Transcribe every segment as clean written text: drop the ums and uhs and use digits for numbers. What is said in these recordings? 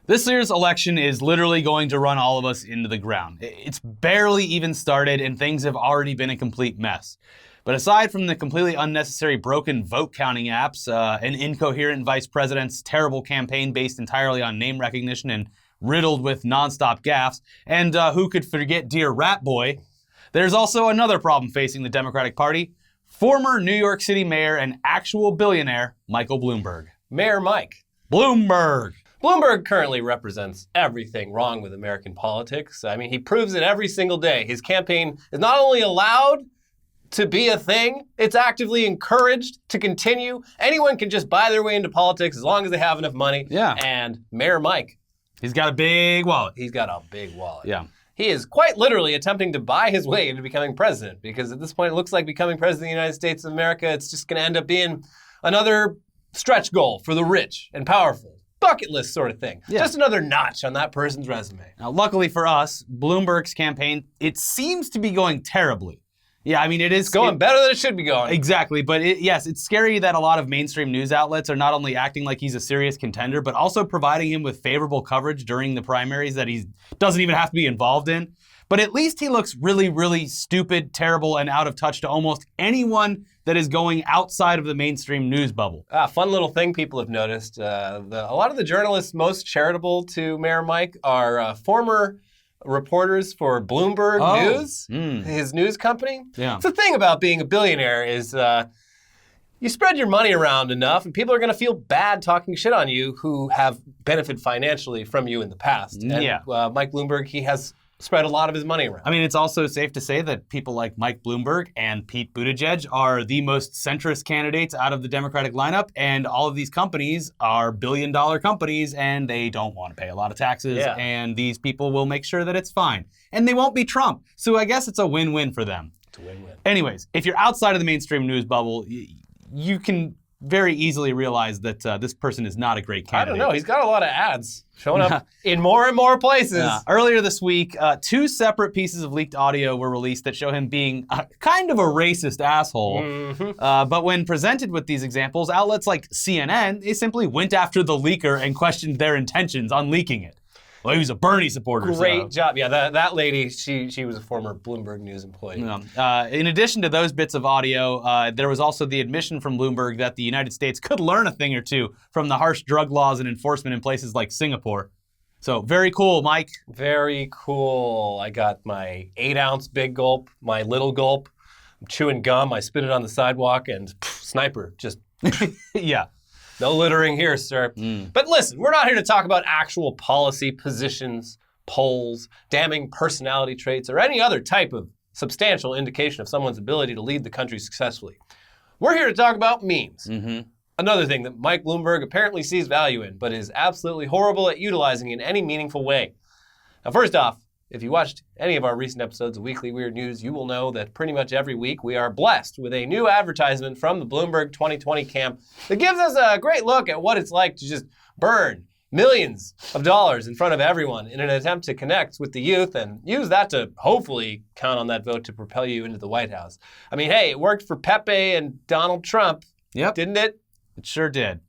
This year's election is literally going to run all of us into the ground. It's barely even started and things have already been a complete mess. But aside from the completely unnecessary broken vote counting apps, an incoherent vice president's terrible campaign based entirely on name recognition and riddled with nonstop gaffes, and who could forget Dear Rat Boy, there's also another problem facing the Democratic Party: former New York City mayor and actual billionaire Michael Bloomberg. Mayor Mike. Bloomberg. Bloomberg currently represents everything wrong with American politics. I mean, he proves it every single day. His campaign is not only allowed to be a thing, it's actively encouraged to continue. Anyone can just buy their way into politics as long as they have enough money. Yeah. And Mayor Mike. He's got a big wallet. He's got a big wallet. Yeah. He is quite literally attempting to buy his way into becoming president, because at this point it looks like becoming president of the United States of America, it's just going to end up being another stretch goal for the rich and powerful. Bucket list sort of thing. Yeah. Just another notch on that person's resume. Now, luckily for us, Bloomberg's campaign, it seems to be going terribly. Yeah, I mean, it's going better than it should be going. Exactly, but yes, it's scary that a lot of mainstream news outlets are not only acting like he's a serious contender, but also providing him with favorable coverage during the primaries that he doesn't even have to be involved in. But at least he looks really, really stupid, terrible, and out of touch to almost anyone that is going outside of the mainstream news bubble. Fun little thing people have noticed. A lot of the journalists most charitable to Mayor Mike are former reporters for Bloomberg News, his news company. Yeah. The thing about being a billionaire is you spread your money around enough and people are going to feel bad talking shit on you who have benefited financially from you in the past. And, Mike Bloomberg, he has spread a lot of his money around. I mean, it's also safe to say that people like Mike Bloomberg and Pete Buttigieg are the most centrist candidates out of the Democratic lineup, and all of these companies are billion-dollar companies, and they don't want to pay a lot of taxes, and these people will make sure that it's fine. And they won't be Trump, so I guess it's a win-win for them. It's a win-win. Anyways, if you're outside of the mainstream news bubble, you can very easily realize that this person is not a great candidate. I don't know. He's got a lot of ads showing up in more and more places. Earlier this week, 2 separate pieces of leaked audio were released that show him being kind of a racist asshole. Mm-hmm. But when presented with these examples, outlets like CNN, they simply went after the leaker and questioned their intentions on leaking it. Well, he was a Bernie supporter. Great job. Yeah, that lady, she was a former Bloomberg News employee. In addition to those bits of audio, there was also the admission from Bloomberg that the United States could learn a thing or two from the harsh drug laws and enforcement in places like Singapore. So very cool, Mike. Very cool. I got my 8-ounce big gulp, my little gulp. I'm chewing gum. I spit it on the sidewalk and sniper, just... Yeah. No littering here, sir. But listen, we're not here to talk about actual policy positions, polls, damning personality traits, or any other type of substantial indication of someone's ability to lead the country successfully. We're here to talk about memes. Mm-hmm. Another thing that Mike Bloomberg apparently sees value in, but is absolutely horrible at utilizing in any meaningful way. Now, first off, if you watched any of our recent episodes of Weekly Weird News, you will know that pretty much every week we are blessed with a new advertisement from the Bloomberg 2020 camp that gives us a great look at what it's like to just burn millions of dollars in front of everyone in an attempt to connect with the youth and use that to hopefully count on that vote to propel you into the White House. I mean, hey, it worked for Pepe and Donald Trump, didn't it? It sure did.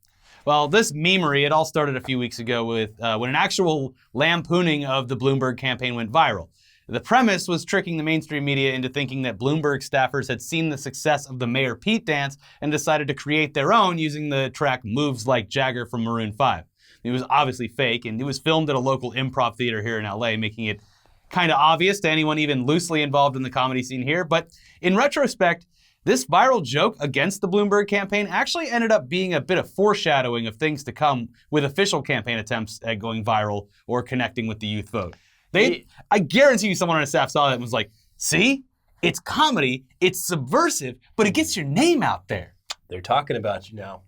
Well, this memery, it all started a few weeks ago with when an actual lampooning of the Bloomberg campaign went viral. The premise was tricking the mainstream media into thinking that Bloomberg staffers had seen the success of the Mayor Pete dance and decided to create their own using the track Moves Like Jagger from Maroon 5. It was obviously fake, and it was filmed at a local improv theater here in LA, making it kind of obvious to anyone even loosely involved in the comedy scene here. But in retrospect, this viral joke against the Bloomberg campaign actually ended up being a bit of foreshadowing of things to come with official campaign attempts at going viral or connecting with the youth vote. I guarantee you someone on a staff saw that and was like, see, it's comedy, it's subversive, but it gets your name out there. They're talking about you now.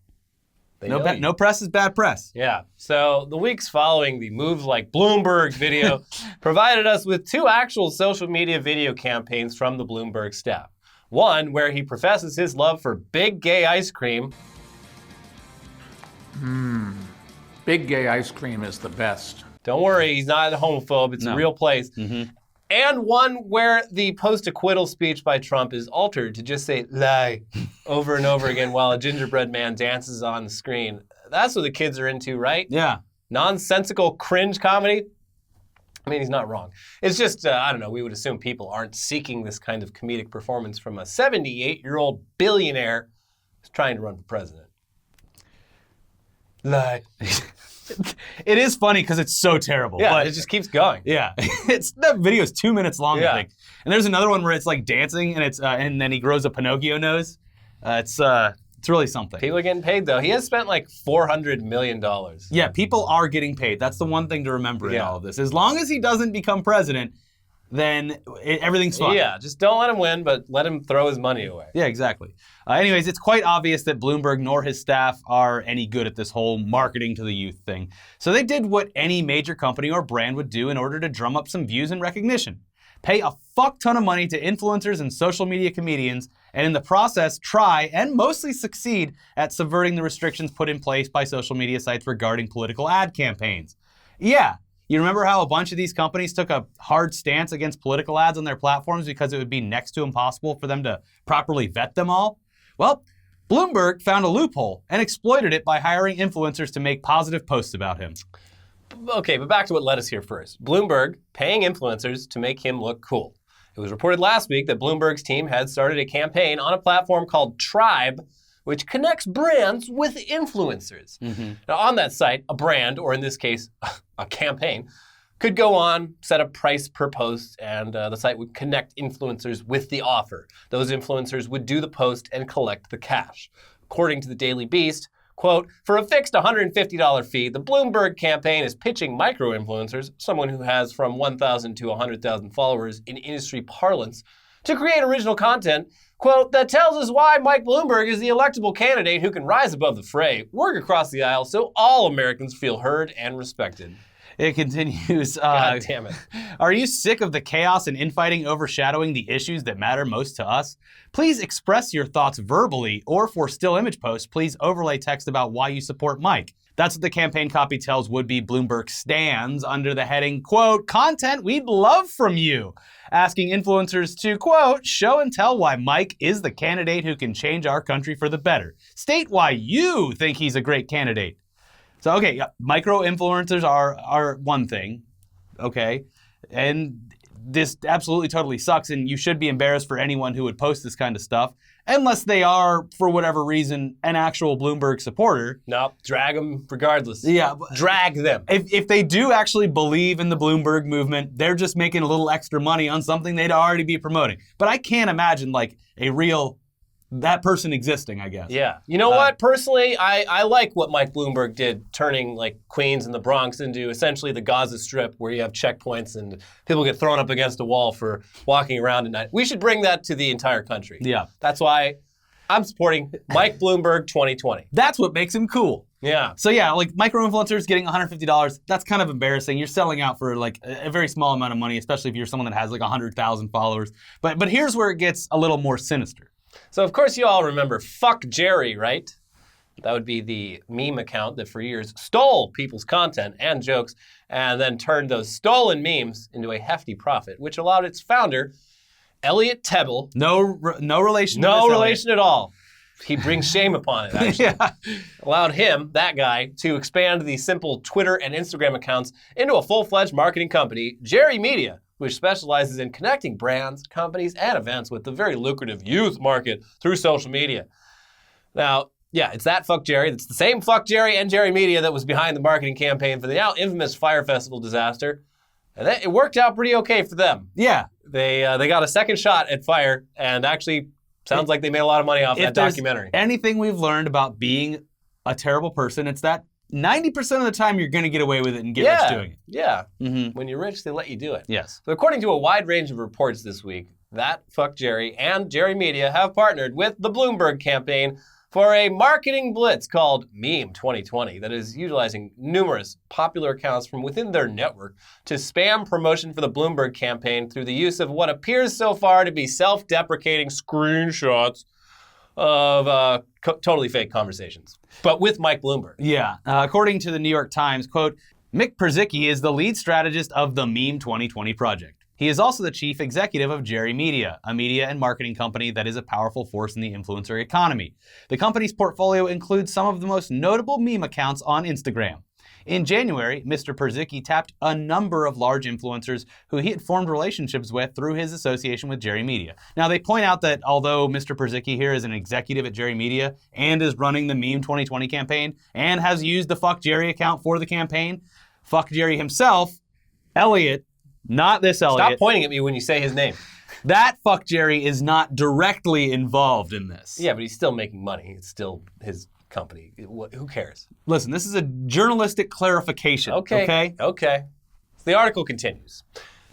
No press is bad press. Yeah. So the weeks following the Moves Like Bloomberg video provided us with 2 actual social media video campaigns from the Bloomberg staff. One where he professes his love for big gay ice cream. Big gay ice cream is the best. Don't worry, he's not a homophobe. It's a real place. Mm-hmm. And one where the post-acquittal speech by Trump is altered to just say lie over and over again while a gingerbread man dances on the screen. That's what the kids are into, right? Yeah. nonsensical cringe comedy. I mean, he's not wrong. It's just, I don't know, we would assume people aren't seeking this kind of comedic performance from a 78-year-old billionaire who's trying to run for president. Lie. It is funny because it's so terrible. Yeah, but it just keeps going. Yeah, that video is 2 minutes long, Yeah. I think. And there's another one where it's like dancing, and and then he grows a Pinocchio nose. It's really something. People are getting paid, though. He has spent like $400 million. Yeah, people are getting paid. That's the one thing to remember in Yeah. all of this. As long as he doesn't become president, then everything's fine. Yeah, just don't let him win, but let him throw his money away. Yeah, exactly. Anyways, it's quite obvious that Bloomberg nor his staff are any good at this whole marketing to the youth thing. So they did what any major company or brand would do in order to drum up some views and recognition. Pay a fuck ton of money to influencers and social media comedians, and in the process try, and mostly succeed, at subverting the restrictions put in place by social media sites regarding political ad campaigns. Yeah, you remember how a bunch of these companies took a hard stance against political ads on their platforms because it would be next to impossible for them to properly vet them all? Well, Bloomberg found a loophole and exploited it by hiring influencers to make positive posts about him. Okay, but back to what led us here first. Bloomberg paying influencers to make him look cool. It was reported last week that Bloomberg's team had started a campaign on a platform called Tribe, which connects brands with influencers. Now, on that site, a brand, or in this case, a campaign, could go on, set a price per post, and the site would connect influencers with the offer. Those influencers would do the post and collect the cash. According to the Daily Beast, quote, for a fixed $150 fee, the Bloomberg campaign is pitching micro-influencers, someone who has from 1,000 to 100,000 followers in industry parlance, to create original content, quote, that tells us why Mike Bloomberg is the electable candidate who can rise above the fray, work across the aisle so all Americans feel heard and respected. It continues. God damn it. Are you sick of the chaos and infighting overshadowing the issues that matter most to us? Please express your thoughts verbally, or for still image posts, please overlay text about why you support Mike. That's what the campaign copy tells would-be Bloomberg stans under the heading, quote, content we'd love from you, asking influencers to, quote, show and tell why Mike is the candidate who can change our country for the better. State why you think he's a great candidate. So, okay, micro-influencers are one thing, okay? And this absolutely totally sucks, and you should be embarrassed for anyone who would post this kind of stuff, unless they are, for whatever reason, an actual Bloomberg supporter. No, drag them regardless. Yeah. Drag them. If they do actually believe in the Bloomberg movement, they're just making a little extra money on something they'd already be promoting. But I can't imagine, like, that person existing, I guess. Yeah. You know what? Personally, I like what Mike Bloomberg did, turning like Queens and the Bronx into essentially the Gaza Strip, where you have checkpoints and people get thrown up against a wall for walking around at night. We should bring that to the entire country. Yeah. That's why I'm supporting Mike Bloomberg 2020. That's what makes him cool. Yeah. So yeah, like micro-influencers getting $150, that's kind of embarrassing. You're selling out for like a very small amount of money, especially if you're someone that has like 100,000 followers. But here's where it gets a little more sinister. So, of course, you all remember Fuck Jerry, right? That would be the meme account that for years stole people's content and jokes and then turned those stolen memes into a hefty profit, which allowed its founder, Elliot Tebble. No relation to No this, relation at all. He brings shame upon it, actually. Yeah. Allowed him, that guy, to expand the simple Twitter and Instagram accounts into a full-fledged marketing company, Jerry Media, which specializes in connecting brands, companies, and events with the very lucrative youth market through social media. Now, yeah, it's that Fuck Jerry. It's the same Fuck Jerry and Jerry Media that was behind the marketing campaign for the now infamous Fyre Festival disaster. And it worked out pretty okay for them. Yeah. They got a second shot at Fyre, and actually sounds like they made a lot of money off that documentary. Anything we've learned about being a terrible person, it's that 90% of the time you're going to get away with it and get rich doing it. Yeah. Mm-hmm. When you're rich, they let you do it. Yes. So according to a wide range of reports this week, that Fuck Jerry and Jerry Media have partnered with the Bloomberg campaign for a marketing blitz called MEME 2020 that is utilizing numerous popular accounts from within their network to spam promotion for the Bloomberg campaign through the use of what appears so far to be self-deprecating screenshots of totally fake conversations, but with Mike Bloomberg. Yeah. According to the New York Times, quote, Mick Perzicki is the lead strategist of the MEME 2020 project. He is also the chief executive of Jerry Media, a media and marketing company that is a powerful force in the influencer economy. The company's portfolio includes some of the most notable meme accounts on Instagram. In January, Mr. Perzicki tapped a number of large influencers who he had formed relationships with through his association with Jerry Media. Now, they point out that although Mr. Perzicki here is an executive at Jerry Media and is running the Meme 2020 campaign and has used the Fuck Jerry account for the campaign, Fuck Jerry himself, Elliot, not this Elliot. Stop pointing at me when you say his name. That Fuck Jerry is not directly involved in this. Yeah, but he's still making money. It's still his company. Who cares? Listen, this is a journalistic clarification. Okay. The article continues.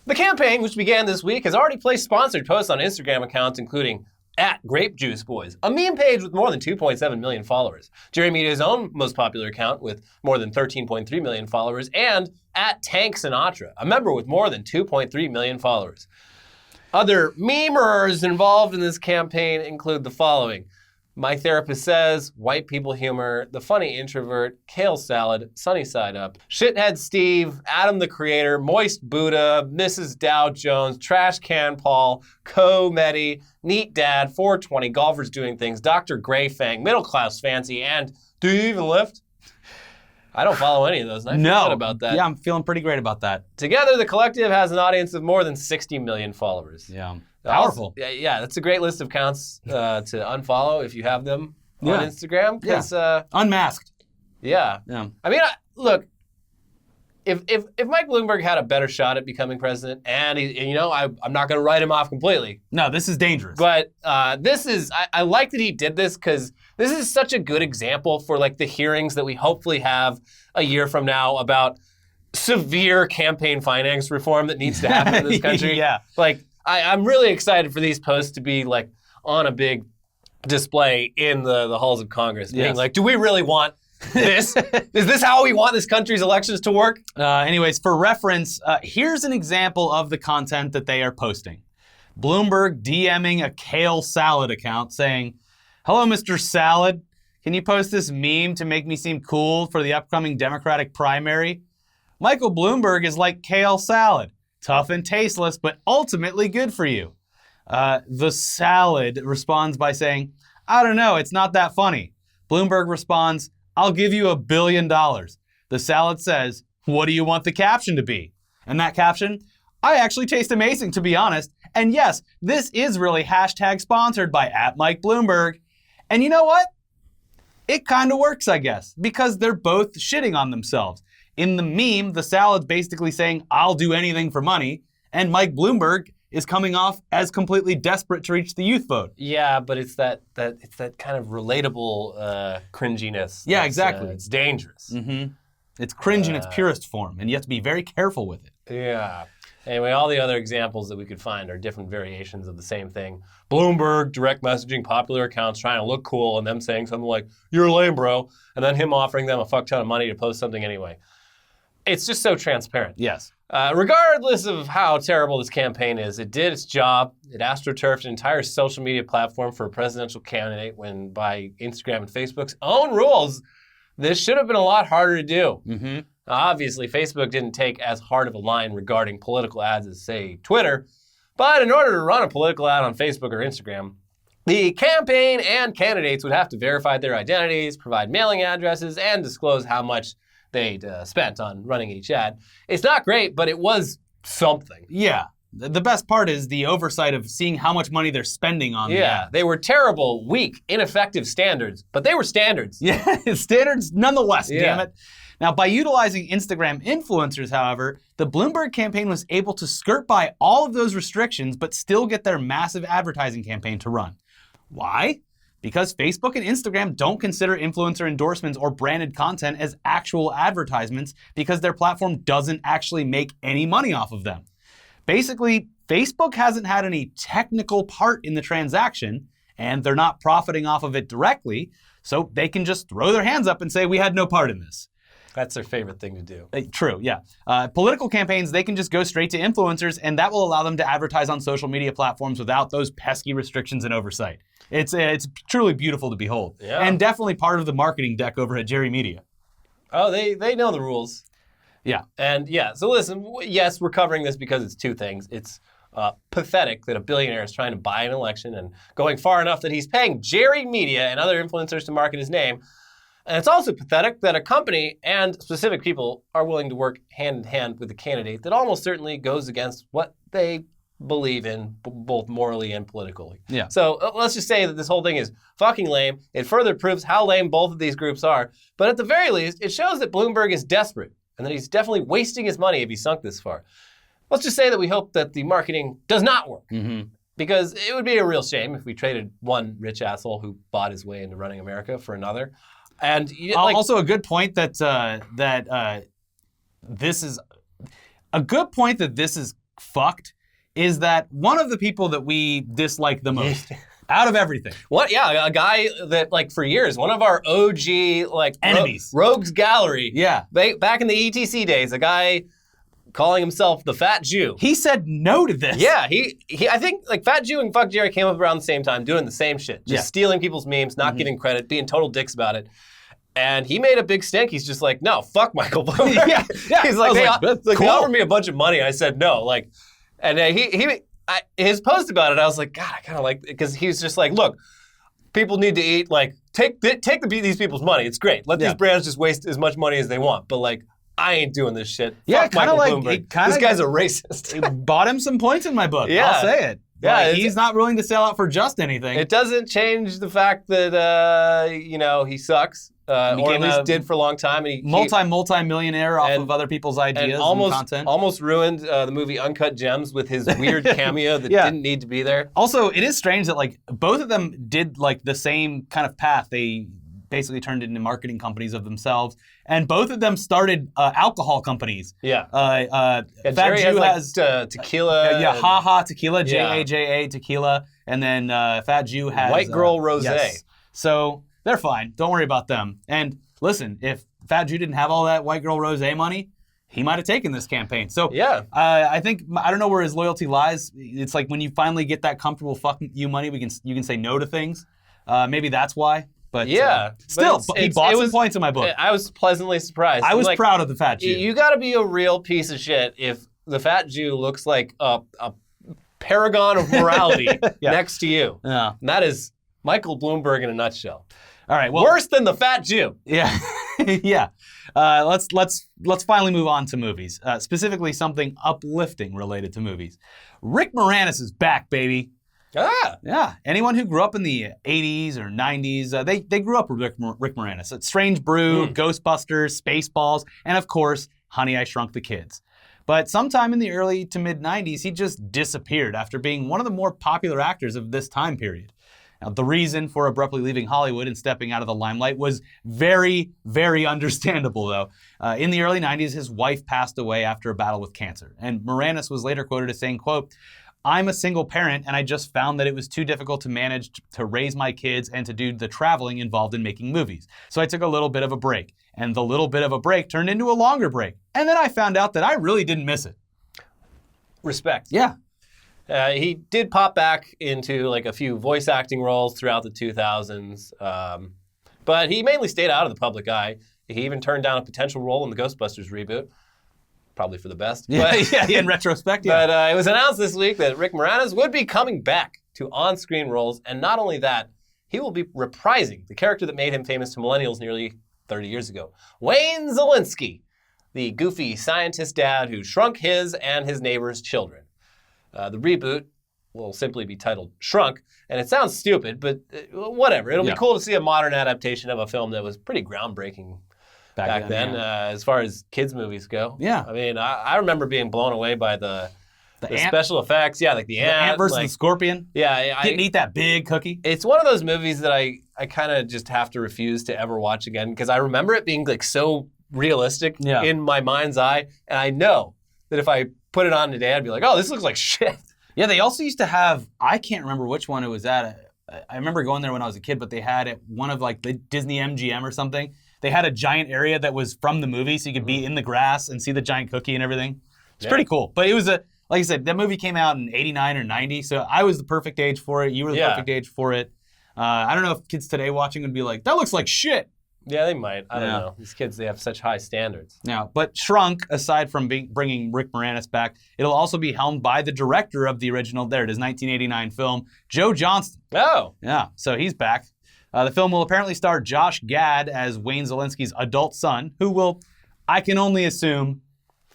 The campaign, which began this week, has already placed sponsored posts on Instagram accounts, including @GrapeJuiceBoys, a meme page with more than 2.7 million followers, Jerry Media's own most popular account with more than 13.3 million followers, and @TankSinatra, a member with more than 2.3 million followers. Other memers involved in this campaign include the following: My Therapist Says, White People Humor, The Funny Introvert, Kale Salad, Sunny Side Up, Shithead Steve, Adam the Creator, Moist Buddha, Mrs. Dow Jones, Trash Can Paul, Co-Medi, Neat Dad, 420, Golfers Doing Things, Dr. Greyfang, Middle Class Fancy, and Do You Even Lift? I don't follow any of those, and I feel good about that. Yeah, I'm feeling pretty great about that. Together, the collective has an audience of more than 60 million followers. Yeah. Powerful. Yeah, that's a great list of accounts to unfollow if you have them on Instagram. Unmasked. Yeah. Yeah. I mean, look, if Mike Bloomberg had a better shot at becoming president, and I'm not going to write him off completely. No, this is dangerous. But I like that he did this because this is such a good example for like the hearings that we hopefully have a year from now about severe campaign finance reform that needs to happen in this country. Yeah. Like, I'm really excited for these posts to be like on a big display in the halls of Congress, being like, do we really want this? Is this how we want this country's elections to work? Anyways, for reference, here's an example of the content that they are posting. Bloomberg DMing a Kale Salad account saying, "Hello, Mr. Salad. Can you post this meme to make me seem cool for the upcoming Democratic primary? Michael Bloomberg is like Kale Salad. Tough and tasteless, but ultimately good for you." The Salad responds by saying, "I don't know, it's not that funny." Bloomberg responds, "I'll give you $1 billion. The Salad says, "What do you want the caption to be?" And that caption, "I actually taste amazing, to be honest. And yes, this is really hashtag sponsored by @MikeBloomberg." And you know what? It kind of works, I guess, because they're both shitting on themselves. In the meme, the Salad's basically saying, "I'll do anything for money," and Mike Bloomberg is coming off as completely desperate to reach the youth vote. Yeah, but it's that kind of relatable cringiness. Yeah, exactly. It's dangerous. Mm-hmm. It's cringe in its purest form, and you have to be very careful with it. Yeah. Anyway, all the other examples that we could find are different variations of the same thing. Bloomberg direct messaging popular accounts trying to look cool and them saying something like, "You're lame, bro," and then him offering them a fuck ton of money to post something anyway. It's just so transparent. Yes. Regardless of how terrible this campaign is, it did its job. It astroturfed an entire social media platform for a presidential candidate when, by Instagram and Facebook's own rules, this should have been a lot harder to do. Mm-hmm. Obviously, Facebook didn't take as hard of a line regarding political ads as, say, Twitter. But in order to run a political ad on Facebook or Instagram, the campaign and candidates would have to verify their identities, provide mailing addresses, and disclose how much they'd spent on running each ad. It's not great, but it was something. Yeah. The best part is the oversight of seeing how much money they're spending on the ad. They were terrible, weak, ineffective standards, but they were standards. Yeah, standards nonetheless, damn it. Now, by utilizing Instagram influencers, however, the Bloomberg campaign was able to skirt by all of those restrictions but still get their massive advertising campaign to run. Why? Because Facebook and Instagram don't consider influencer endorsements or branded content as actual advertisements because their platform doesn't actually make any money off of them. Basically, Facebook hasn't had any technical part in the transaction, and they're not profiting off of it directly, so they can just throw their hands up and say, "We had no part in this." That's their favorite thing to do. True, yeah. Political campaigns, they can just go straight to influencers, and that will allow them to advertise on social media platforms without those pesky restrictions and oversight. It's truly beautiful to behold. Yeah. And definitely part of the marketing deck over at Jerry Media. Oh, they know the rules. Yeah. And yeah, so listen, yes, we're covering this because it's two things. It's pathetic that a billionaire is trying to buy an election and going far enough that he's paying Jerry Media and other influencers to market his name. And it's also pathetic that a company and specific people are willing to work hand in hand with a candidate that almost certainly goes against what they believe in, both morally and politically. Yeah. So let's just say that this whole thing is fucking lame. It further proves how lame both of these groups are. But at the very least, it shows that Bloomberg is desperate and that he's definitely wasting his money if he's sunk this far. Let's just say that we hope that the marketing does not work. Because it would be a real shame if we traded one rich asshole who bought his way into running America for another. And also a good point that this is a good point that this is fucked is that one of the people that we dislike the most out of everything. What? Yeah, a guy that like for years, one of our OG like enemies, Rogues Gallery. Yeah, back in the ETC days, a guy calling himself the Fat Jew. He said no to this. Yeah, he I think like Fat Jew and Fuck Jerry came up around the same time, doing the same shit, just stealing people's memes, not giving credit, being total dicks about it. And he made a big stink. He's just like, no, fuck Michael Bloomberg. yeah. He's like, cool. They offered me a bunch of money. I said no. Like, and his post about it, I was like, God, I kind of like, because he's just like, look, people need to eat. Like, take these people's money. It's great. Let these brands just waste as much money as they want. But like, I ain't doing this shit. Yeah, kind of like this guy's a racist. It bought him some points in my book. Yeah. I'll say it. Yeah, like, he's not willing to sell out for just anything. It doesn't change the fact that he sucks. Or at least did for a long time. And he multi-millionaire off of other people's ideas and content. Almost ruined the movie Uncut Gems with his weird cameo that didn't need to be there. Also, it is strange that like both of them did like the same kind of path. They basically turned into marketing companies of themselves, and both of them started alcohol companies. Yeah. Fat Jew has tequila. Ha Ha Tequila, JAJA Tequila, and then Fat Jew has White Girl Rosé. Yes. So they're fine. Don't worry about them. And listen, if Fat Jew didn't have all that White Girl Rosé money, he might have taken this campaign. So I think, I don't know where his loyalty lies. It's like when you finally get that comfortable fuck you money, you can say no to things. Maybe that's why. But still, he bought some points in my book. I was pleasantly surprised. I was proud of the Fat Jew. You got to be a real piece of shit if the Fat Jew looks like a paragon of morality next to you. Yeah. And that is Michael Bloomberg in a nutshell. All right. Well, worse than the Fat Jew. Yeah. Yeah. Let's finally move on to movies. Specifically, something uplifting related to movies. Rick Moranis is back, baby. Yeah. Anyone who grew up in the 80s or 90s, they grew up with Rick Moranis. It's Strange Brew, Ghostbusters, Spaceballs, and of course, Honey, I Shrunk the Kids. But sometime in the early to mid 90s, he just disappeared after being one of the more popular actors of this time period. Now, the reason for abruptly leaving Hollywood and stepping out of the limelight was very, very understandable, though. In the early 90s, his wife passed away after a battle with cancer. And Moranis was later quoted as saying, quote, "I'm a single parent, and I just found that it was too difficult to manage to raise my kids and to do the traveling involved in making movies. So I took a little bit of a break. And the little bit of a break turned into a longer break. And then I found out that I really didn't miss it." Respect. Yeah. He did pop back into like a few voice acting roles throughout the 2000s, but he mainly stayed out of the public eye. He even turned down a potential role in the Ghostbusters reboot, probably for the best. Yeah, in retrospect, yeah. But it was announced this week that Rick Moranis would be coming back to on-screen roles, and not only that, he will be reprising the character that made him famous to millennials nearly 30 years ago, Wayne Szalinski, the goofy scientist dad who shrunk his and his neighbor's children. The reboot will simply be titled Shrunk, and it sounds stupid, but whatever. It'll be cool to see a modern adaptation of a film that was pretty groundbreaking back then as far as kids' movies go. Yeah. I mean, I remember being blown away by the special effects. Yeah, like the ant versus the scorpion. Yeah. Didn't eat that big cookie. It's one of those movies that I kind of just have to refuse to ever watch again because I remember it being like so realistic in my mind's eye, and I know that if I put it on today, I'd be like, oh, this looks like shit. Yeah, they also used to have, I can't remember which one it was at. I remember going there when I was a kid, but they had at one of like the Disney MGM or something. They had a giant area that was from the movie, so you could be in the grass and see the giant cookie and everything. It's pretty cool. But it was like I said, that movie came out in 89 or 90, so I was the perfect age for it. You were the perfect age for it. I don't know if kids today watching would be like, that looks like shit. Yeah, they might. I don't know. These kids, they have such high standards. Now, but Shrunk, aside from bringing Rick Moranis back, it'll also be helmed by the director of the original, there it is, 1989 film, Joe Johnston. Oh. Yeah, so he's back. The film will apparently star Josh Gad as Wayne Szalinski's adult son, who will, I can only assume,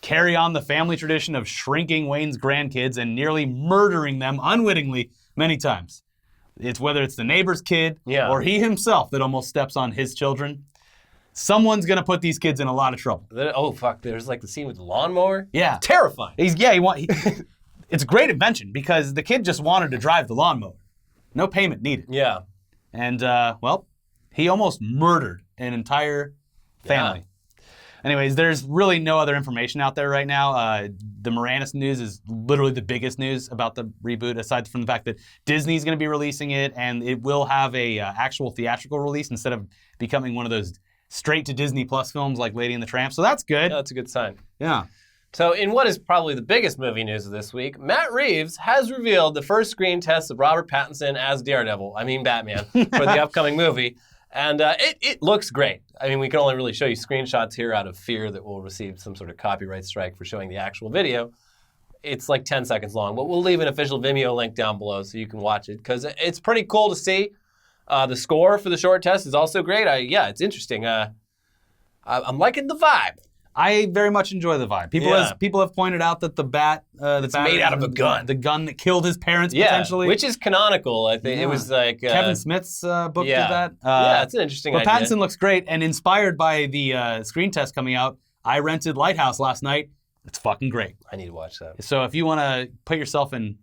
carry on the family tradition of shrinking Wayne's grandkids and nearly murdering them unwittingly many times. It's whether it's the neighbor's kid or he himself that almost steps on his children. Someone's going to put these kids in a lot of trouble. Oh, fuck. There's like the scene with the lawnmower. Yeah. Terrifying. It's a great invention because the kid just wanted to drive the lawnmower. No payment needed. Yeah. And, he almost murdered an entire family. Yeah. Anyways, there's really no other information out there right now. The Moranis news is literally the biggest news about the reboot, aside from the fact that Disney's going to be releasing it, and it will have a actual theatrical release instead of becoming one of those straight to Disney Plus films like Lady and the Tramp. So that's good. Yeah, that's a good sign. Yeah. So in what is probably the biggest movie news of this week, Matt Reeves has revealed the first screen test of Robert Pattinson as Batman, for the upcoming movie. And it looks great. I mean, we can only really show you screenshots here out of fear that we'll receive some sort of copyright strike for showing the actual video. It's like 10 seconds long, but we'll leave an official Vimeo link down below so you can watch it, because it's pretty cool to see. The score for the short test is also great. It's interesting. I'm liking the vibe. I very much enjoy the vibe. People have pointed out that the bat, it's made out of a gun. The gun that killed his parents, potentially. Which is canonical. I think it was like... Kevin Smith's book did that. It's an interesting idea. But Pattinson looks great, and inspired by the screen test coming out, I rented Lighthouse last night. It's fucking great. I need to watch that. So if you want to put yourself in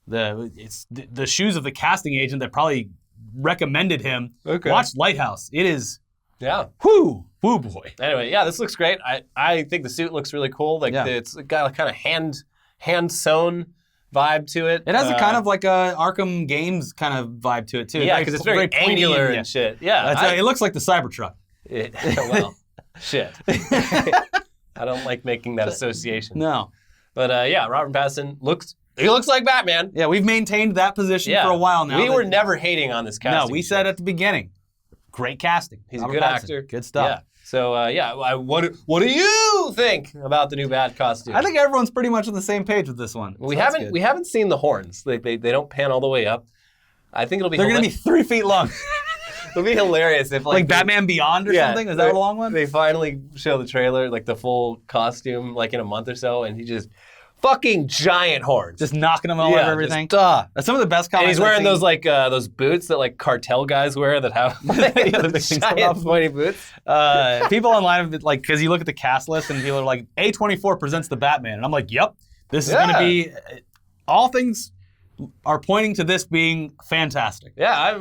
the shoes of the casting agent that probably recommended him, watch Lighthouse. It is... Yeah. Whoo boy. Anyway, this looks great. I think the suit looks really cool. It's got a kind of hand sewn vibe to it. It has a kind of like a Arkham Games kind of vibe to it too. Yeah, because it's very angular and shit. Yeah. It looks like the Cybertruck. Shit. I don't like making that association. No. But Robert Pattinson looks like Batman. Yeah, we've maintained that position for a while now. We were never hating on this casting. No, we said at the beginning. Great casting. He's a good actor. Good stuff. Yeah. So, what do you think about the new Bat costume? I think everyone's pretty much on the same page with this one. We haven't seen the horns. They don't pan all the way up. I think they're going to be 3 feet long. It'll be hilarious if like Batman Beyond or something. Is that a long one? They finally show the trailer, like the full costume, like in a month or so, and he just fucking giant horns, just knocking them all over everything. That's some of the best comments. And he's wearing those boots that like cartel guys wear that have the giant pointy boots. People online have been like, because you look at the cast list and people are like, A24 presents the Batman, and I'm like, yep, this is going to be. All things are pointing to this being fantastic. Yeah,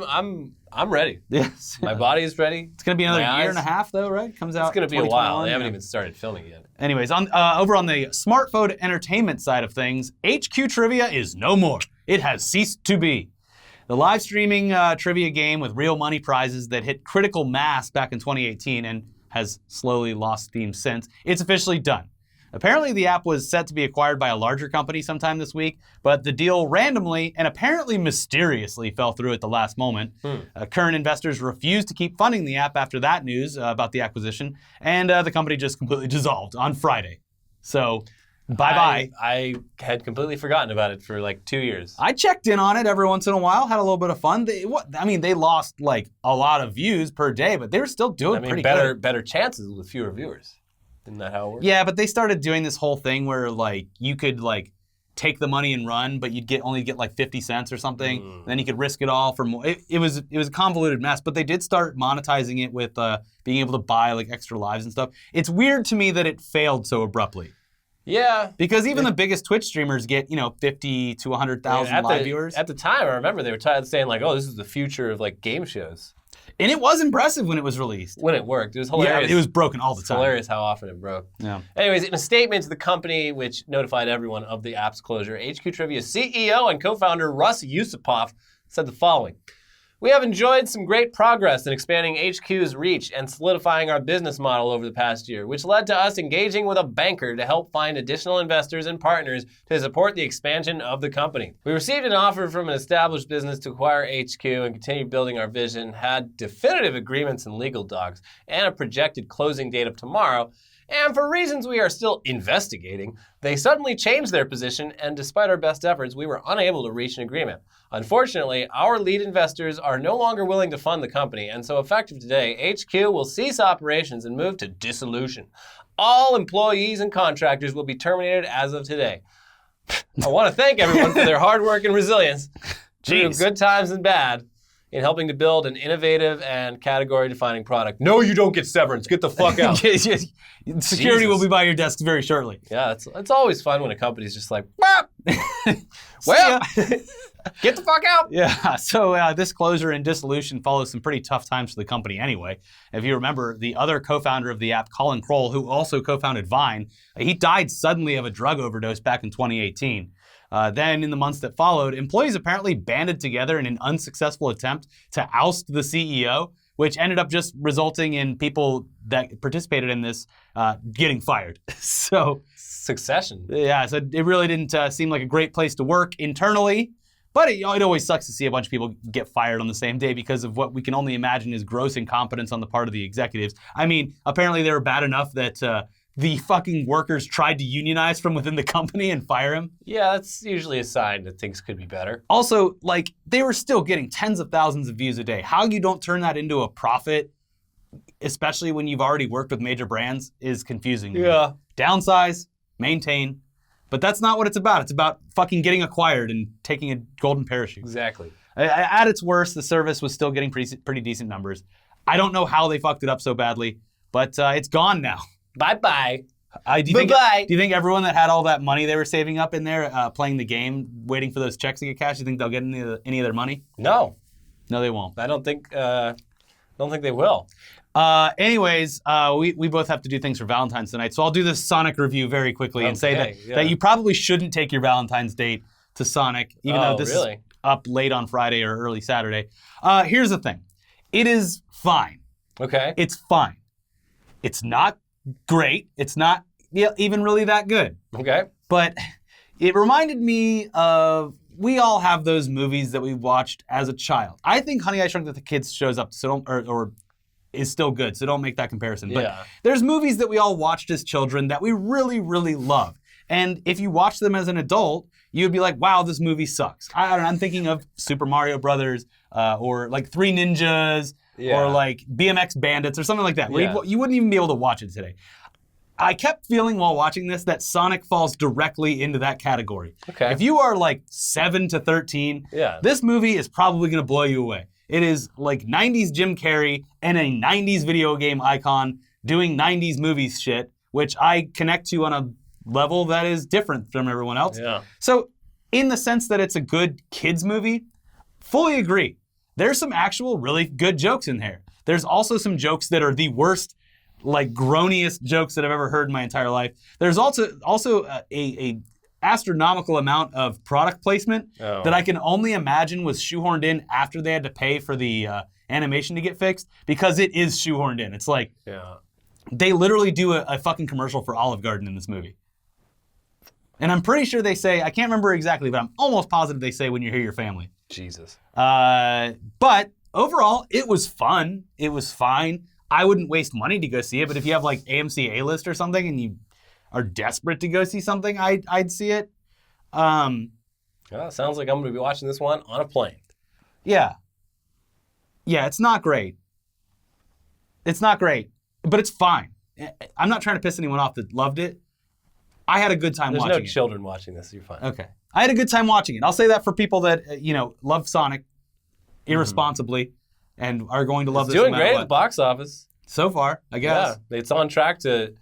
I'm ready. Yes. My body is ready. It's going to be another year and a half, though, right? Comes out. It's going to be a while. They haven't even started filming yet. Anyways, over on the smartphone entertainment side of things, HQ Trivia is no more. It has ceased to be. The live streaming trivia game with real money prizes that hit critical mass back in 2018 and has slowly lost steam since, it's officially done. Apparently, the app was set to be acquired by a larger company sometime this week, but the deal randomly and apparently mysteriously fell through at the last moment. Current investors refused to keep funding the app after that news about the acquisition, and the company just completely dissolved on Friday. So, bye-bye. I had completely forgotten about it for like 2 years. I checked in on it every once in a while, had a little bit of fun. They lost like a lot of views per day, but they were still doing pretty good. Better chances with fewer viewers. Isn't that how it works? Yeah, but they started doing this whole thing where like you could like take the money and run, but you'd only get like 50 cents or something. Then you could risk it all for more. It was a convoluted mess, but they did start monetizing it with being able to buy like extra lives and stuff. It's weird to me that it failed so abruptly. Yeah. Because even the biggest Twitch streamers get, 50 to 100,000 live viewers. At the time, I remember they were saying like, oh, this is the future of like game shows. And it was impressive when it was released. When it worked. It was hilarious. Yeah, it was broken all the time. It's hilarious how often it broke. Yeah. Anyways, in a statement to the company, which notified everyone of the app's closure, HQ Trivia CEO and co-founder Russ Yusupov said the following. We have enjoyed some great progress in expanding HQ's reach and solidifying our business model over the past year, which led to us engaging with a banker to help find additional investors and partners to support the expansion of the company. We received an offer from an established business to acquire HQ and continue building our vision, had definitive agreements and legal docs, and a projected closing date of tomorrow, And for reasons we are still investigating, they suddenly changed their position, and despite our best efforts, we were unable to reach an agreement. Unfortunately, our lead investors are no longer willing to fund the company, and so effective today, HQ will cease operations and move to dissolution. All employees and contractors will be terminated as of today. I want to thank everyone for their hard work and resilience through good times and bad in helping to build an innovative and category-defining product. No, you don't get severance. Get the fuck out. Security will be by your desk very shortly. Yeah, it's always fun when a company's just like, well, get the fuck out. Yeah, so this closure and dissolution follows some pretty tough times for the company anyway. If you remember, the other co-founder of the app, Colin Kroll, who also co-founded Vine, he died suddenly of a drug overdose back in 2018. Then, in the months that followed, employees apparently banded together in an unsuccessful attempt to oust the CEO, which ended up just resulting in people that participated in this getting fired. So, Succession. Yeah, so it really didn't seem like a great place to work internally. But it always sucks to see a bunch of people get fired on the same day because of what we can only imagine is gross incompetence on the part of the executives. I mean, apparently they were bad enough that the fucking workers tried to unionize from within the company and fire him. Yeah, that's usually a sign that things could be better. Also, like, they were still getting tens of thousands of views a day. How you don't turn that into a profit, especially when you've already worked with major brands, is confusing to me. Yeah. Downsize, maintain. But that's not what it's about. It's about fucking getting acquired and taking a golden parachute. Exactly. At its worst, the service was still getting pretty decent numbers. I don't know how they fucked it up so badly, but it's gone now. Bye-bye. Do you think everyone that had all that money they were saving up in there playing the game, waiting for those checks to get cashed, you think they'll get any of their money? No. No, they won't. I don't think they will. Anyways, we both have to do things for Valentine's tonight, so I'll do this Sonic review very quickly and say that you probably shouldn't take your Valentine's date to Sonic, even though this is up late on Friday or early Saturday. Here's the thing. It is fine. Okay. It's fine. It's not great. It's not even really that good. Okay. But it reminded me of, we all have those movies that we watched as a child. I think Honey, I Shrunk the Kids shows up, so or is still good, so don't make that comparison. But there's movies that we all watched as children that we really, really love. And if you watch them as an adult, you'd be like, wow, this movie sucks. I'm thinking of Super Mario Brothers, or like Three Ninjas, or like BMX Bandits, or something like that, where you wouldn't even be able to watch it today. I kept feeling while watching this that Sonic falls directly into that category. Okay. If you are like 7 to 13, this movie is probably going to blow you away. It is like 90s Jim Carrey and a 90s video game icon doing 90s movies shit, which I connect to on a level that is different from everyone else. Yeah. So in the sense that it's a good kids movie, fully agree. There's some actual really good jokes in there. There's also some jokes that are the worst, like groaniest jokes that I've ever heard in my entire life. There's also a astronomical amount of product placement that I can only imagine was shoehorned in after they had to pay for the animation to get fixed, because it is shoehorned in. It's like they literally do a fucking commercial for Olive Garden in this movie. And I'm pretty sure they say, I can't remember exactly, but I'm almost positive they say, when you hear your family. Jesus. But overall, it was fun. It was fine. I wouldn't waste money to go see it, but if you have like AMC A-List or something and you are desperate to go see something, I'd see it. Sounds like I'm going to be watching this one on a plane. Yeah. Yeah, it's not great. It's not great, but it's fine. I'm not trying to piss anyone off that loved it. I had a good time watching it. There's no children watching this. You're fine. Okay. I had a good time watching it. I'll say that for people that, love Sonic irresponsibly and are going to love this. It's doing great at the box office. So far, I guess. Yeah, it's on track to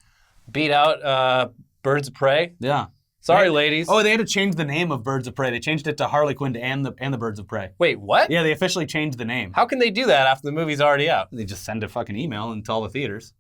beat out Birds of Prey. Yeah. Sorry, ladies. Oh, they had to change the name of Birds of Prey. They changed it to Harley Quinn and the Birds of Prey. Wait, what? Yeah, they officially changed the name. How can they do that after the movie's already out? They just send a fucking email into all the theaters.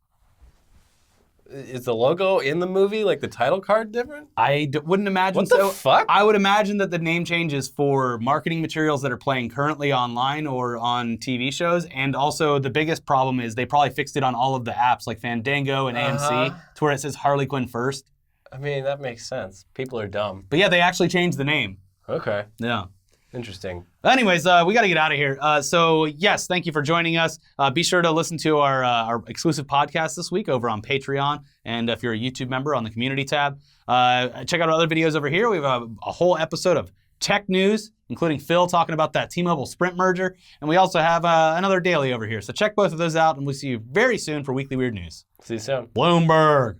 Is the logo in the movie, like the title card, different? Wouldn't imagine so. What the fuck? I would imagine that the name change is for marketing materials that are playing currently online or on TV shows. And also the biggest problem is they probably fixed it on all of the apps like Fandango and AMC to where it says Harley Quinn first. I mean, that makes sense. People are dumb. But yeah, they actually changed the name. Okay. Yeah. Interesting. Anyways, we got to get out of here. So yes, thank you for joining us. Be sure to listen to our exclusive podcast this week over on Patreon, and if you're a YouTube member, on the community tab. Check out our other videos over here. We have a whole episode of tech news, including Phil talking about that T-Mobile Sprint merger, and we also have another daily over here. So check both of those out, and we'll see you very soon for Weekly Weird News. See you soon. Bloomberg.